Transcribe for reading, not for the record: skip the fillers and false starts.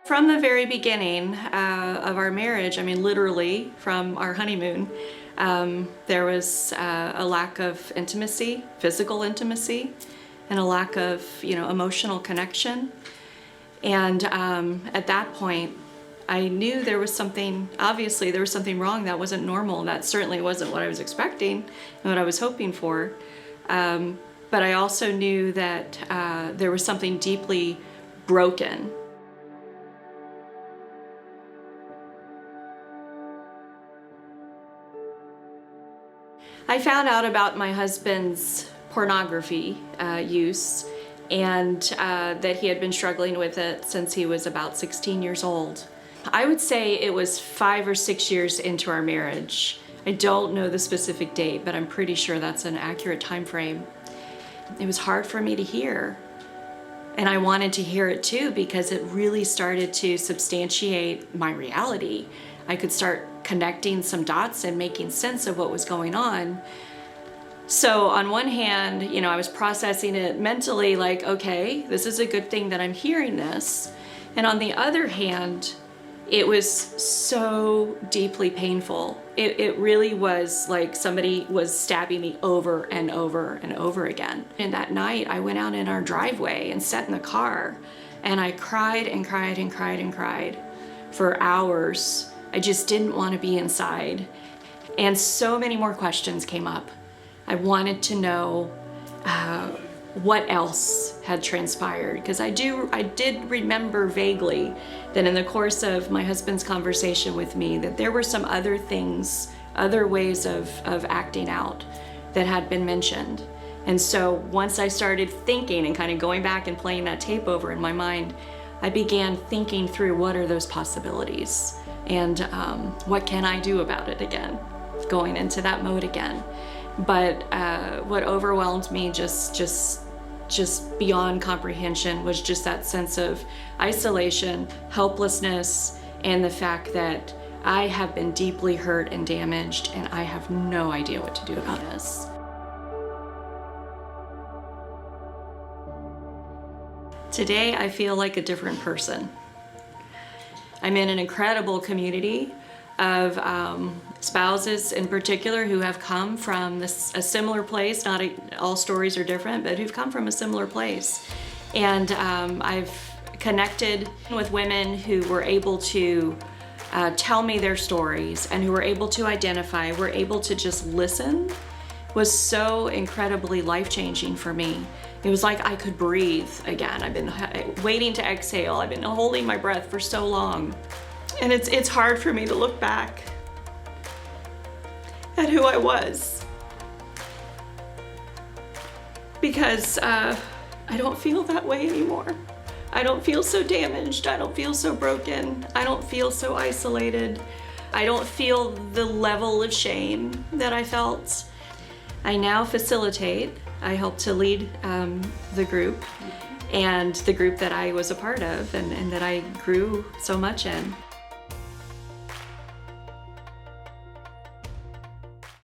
From the very beginning of our marriage, I mean, literally from our honeymoon, there was a lack of intimacy, physical intimacy, and a lack of, emotional connection. And at that point, I knew there was something, obviously there was something wrong. That wasn't normal. That certainly wasn't what I was expecting and what I was hoping for. But I also knew that there was something deeply broken. I found out about my husband's pornography use, and that he had been struggling with it since he was about 16 years old. I would say it was 5 or 6 years into our marriage. I don't know the specific date, but I'm pretty sure that's an accurate time frame. It was hard for me to hear, and I wanted to hear it too because it really started to substantiate my reality. I could start connecting some dots and making sense of what was going on. So on one hand, I was processing it mentally, like, okay, this is a good thing that I'm hearing this. And on the other hand, it was so deeply painful. It really was like somebody was stabbing me over and over and over again. And that night I went out in our driveway and sat in the car, and I cried and cried and cried and cried for hours. I just didn't want to be inside. And so many more questions came up. I wanted to know what else had transpired, because I did remember vaguely that in the course of my husband's conversation with me that there were some other things, other ways of acting out that had been mentioned. And so once I started thinking and kind of going back and playing that tape over in my mind, I began thinking through what are those possibilities and what can I do about it again, going into that mode again. But what overwhelmed me just beyond comprehension was just that sense of isolation, helplessness, and the fact that I have been deeply hurt and damaged, and I have no idea what to do about this. Today, I feel like a different person. I'm in an incredible community of spouses in particular who have come from a similar place. Not all stories are different, but who've come from a similar place. And I've connected with women who were able to tell me their stories and who were able to identify, were able to just listen. Was so incredibly life-changing for me. It was like I could breathe again. I've been waiting to exhale. I've been holding my breath for so long. And it's hard for me to look back at who I was, because I don't feel that way anymore. I don't feel so damaged. I don't feel so broken. I don't feel so isolated. I don't feel the level of shame that I felt. I now facilitate. I help to lead the group, and the group that I was a part of and that I grew so much in.